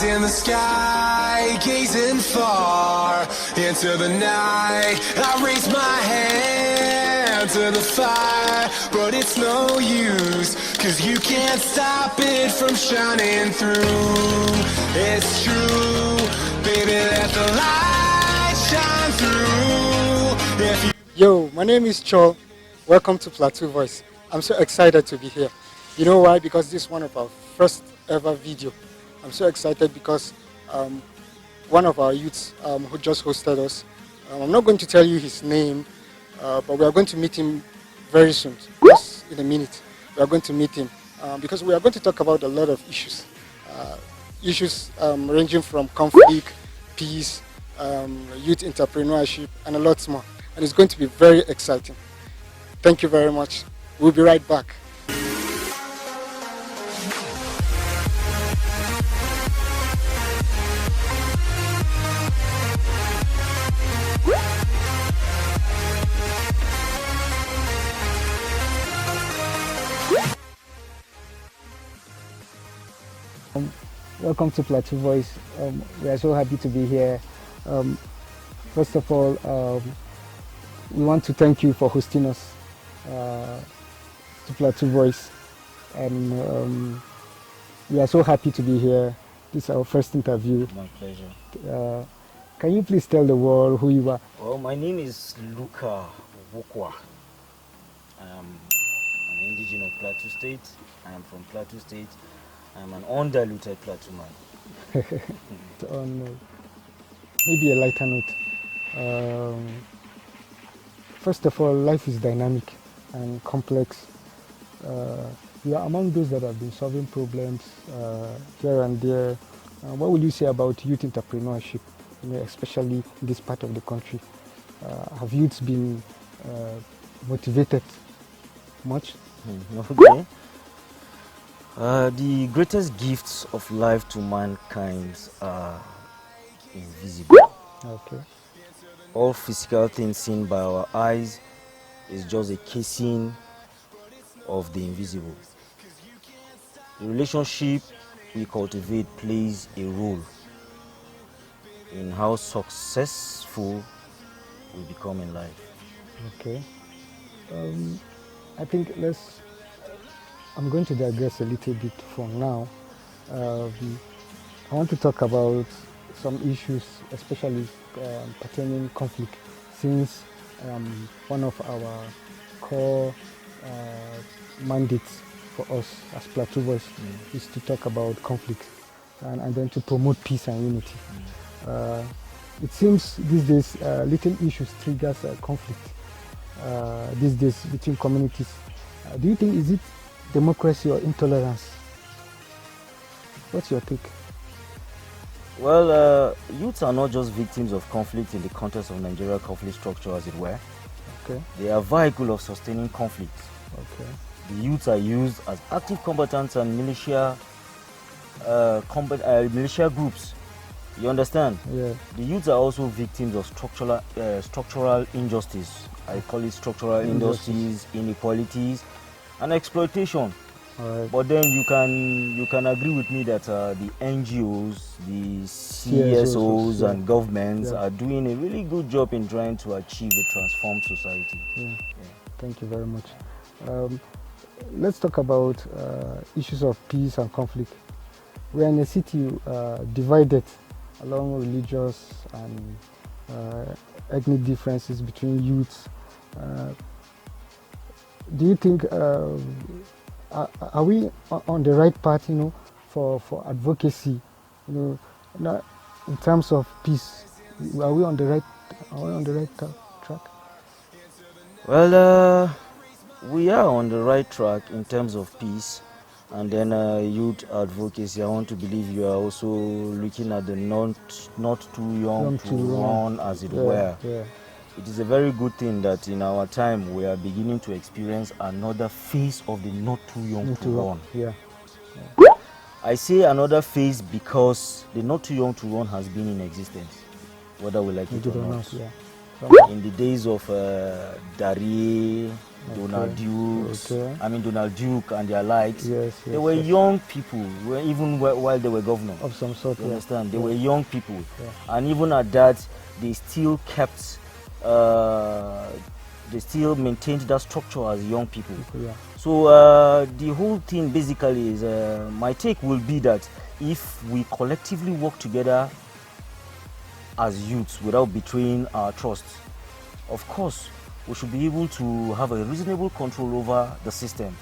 eyes in the sky, gazing far into the night. I raise my hand to the fire, but it's no use, 'cause you can't stop it from shining through. It's true, baby, let the light shine through. If you Yo, my name is Cho. Welcome to Plateau Voice. I'm so excited to be here. You know why? Because this is one of our first ever video. I'm so excited because one of our youths who just hosted us, I'm not going to tell you his name, but we are going to meet him very soon. Just in a minute, we are going to meet him because we are going to talk about a lot of issues. Issues ranging from conflict, peace, youth entrepreneurship, and a lot more. And it's going to be very exciting. Thank you very much. We'll be right back. Welcome to Plateau Voice. We are so happy to be here. First of all, we want to thank you for hosting us to Plateau Voice, and we are so happy to be here. This is our first interview. My pleasure. Can you please tell the world who you are? Well, my name is Luka Wukwa. I am an indigenous of Plateau State. I am from Plateau State. I am an undiluted Plateau man. On maybe a lighter note. First of all, life is dynamic and complex. You are among those that have been solving problems here and there. What would you say about youth entrepreneurship, especially in this part of the country? Have youths been motivated much? Okay. The greatest gifts of life to mankind are invisible. Okay. All physical things seen by our eyes is just a casing of the invisible. The relationship we cultivate plays a role in how successful we become in life. Okay. I think I'm going to digress a little bit from now. I want to talk about some issues, especially pertaining conflict, since one of our core mandates for us as Plateau Voice is to talk about conflict and then to promote peace and unity. It seems these days little issues triggers conflict these days between communities. Do you think is it democracy or intolerance? What's your take? Well, youths are not just victims of conflict in the context of Nigeria conflict structure, as it were. Okay. They are a vehicle of sustaining conflict. Okay. The youths are used as active combatants and militia groups. You understand? Yeah. The youths are also victims of structural injustice. I call it structural injustices, inequalities, and exploitation. Right. But then you can agree with me that the NGOs, the CSOs, and governments are doing a really good job in trying to achieve a transformed society. Yeah. Thank you very much. Let's talk about issues of peace and conflict. We are in a city divided along religious and ethnic differences between youths. Do you think are we on the right path, for advocacy, in terms of peace? Are we on the right track? Well, we are on the right track in terms of peace, and then youth advocacy. I want to believe you are also looking at the not too young to run, as it were. Yeah. It is a very good thing that in our time we are beginning to experience another phase of the not too young to run. Yeah. I say another phase because the not too young to run has been in existence, whether we like it or not. in the days of Dari, Donald Duke, Donald Duke and their likes. They were young people, even while they were governor. Of some sort, you understand? They were young people, and even at that, they still kept, they still maintained that structure as young people. So the whole thing basically is, my take will be that if we collectively work together as youths without betraying our trust, of course, we should be able to have a reasonable control over the system.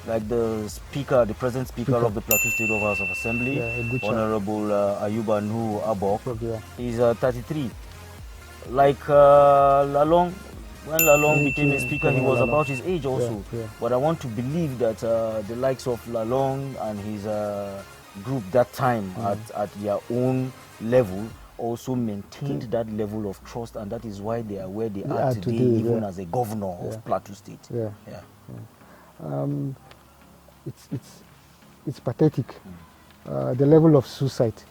Like the speaker, the present speaker of the Plateau State House of Assembly, Honorable Ayuba Nuhu Abok, is 33. Like Lalong, when Lalong became a speaker, he was about his age also. But I want to believe that the likes of Lalong and his group that time at their own level also maintained that level of trust, and that is why they are where they are today, even as a governor of Plateau State. It's pathetic. The level of suicide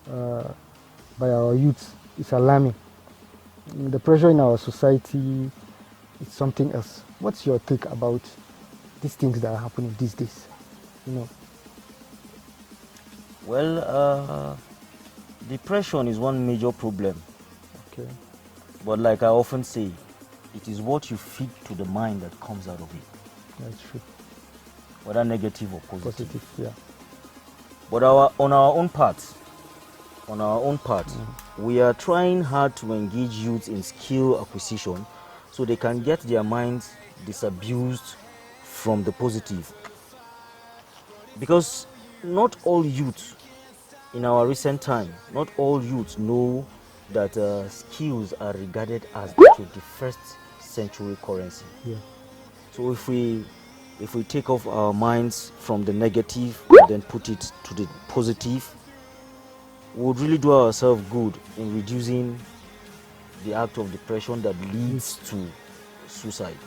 by our youth is alarming. The pressure in our society is something else. What's your take about these things that are happening these days? Well, depression is one major problem. But like I often say, it is what you feed to the mind that comes out of it. That's true. Whether negative or positive. But on our own part, we are trying hard to engage youth in skill acquisition so they can get their minds disabused from the positive. Because not all youth in our recent time, not all youths know that skills are regarded as the 21st century currency. So if we take off our minds from the negative and then put it to the positive, we would really do ourselves good in reducing the act of depression that leads to suicide.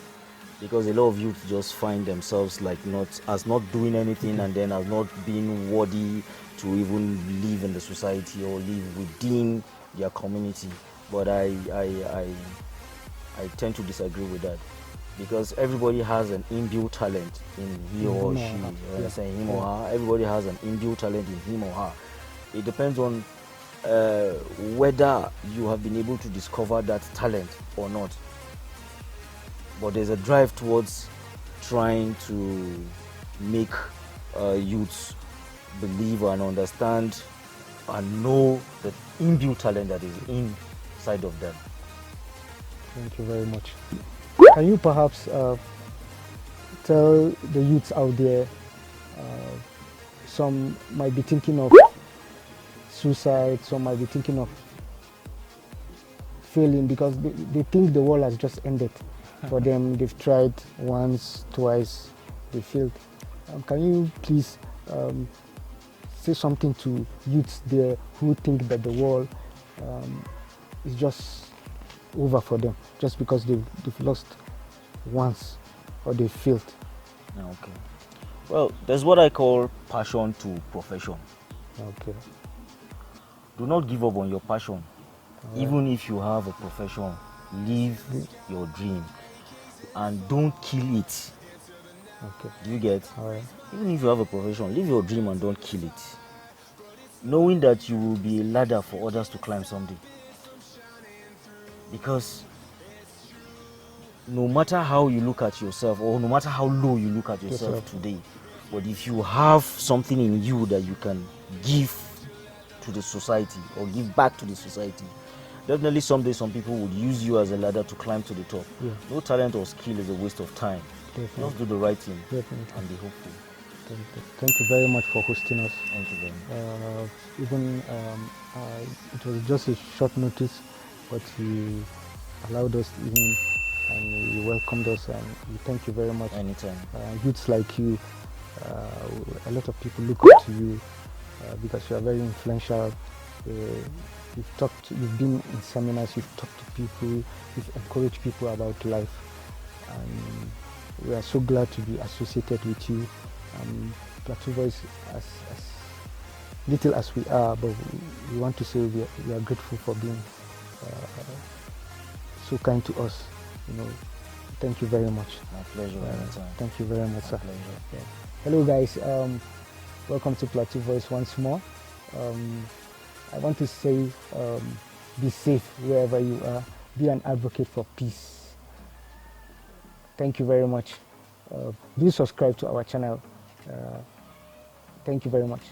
Because a lot of youth just find themselves like not doing anything and then as not being worthy to even live in the society or live within their community. But I tend to disagree with that, because everybody has an inbuilt talent in he or she. Him or her. Everybody has an inbuilt talent in him or her. It depends on whether you have been able to discover that talent or not. But there's a drive towards trying to make youths believe and understand and know the inbuilt talent that is inside of them. Thank you very much. Can you perhaps tell the youths out there, some might be thinking of suicide, some might be thinking of failing because they think the world has just ended. For them, they've tried once, twice, they failed. Can you please say something to youths there who think that the world is just over for them just because they've lost once or they failed? Okay. Well, there's what I call passion to profession. Okay. Do not give up on your passion. Right. Even if you have a profession, live your dream and don't kill it. Okay. Do you get? All right. Even if you have a profession, live your dream and don't kill it. Knowing that you will be a ladder for others to climb someday. Because no matter how you look at yourself, or no matter how low you look at yourself today, but if you have something in you that you can give to the society or give back to the society, definitely someday some people would use you as a ladder to climb to the top. No talent or skill is a waste of time. Just do the right thing and be hopeful. Thank you very much for hosting us. Thank you very much. It was just a short notice, but you allowed us in and you welcomed us, and we thank you very much. Anytime. Youths like you, a lot of people look up to you because you are very influential. You've been in seminars, you've talked to people, you've encouraged people about life, and we are so glad to be associated with you. Plateau Voice, as little as we are, but we want to say we are grateful for being so kind to us. You know, thank you very much. My pleasure. Anytime. Thank you very much, sir. Pleasure. Yeah. Hello, guys. Welcome to Plateau Voice once more. I want to say, be safe wherever you are. Be an advocate for peace. Thank you very much. Do subscribe to our channel. Thank you very much.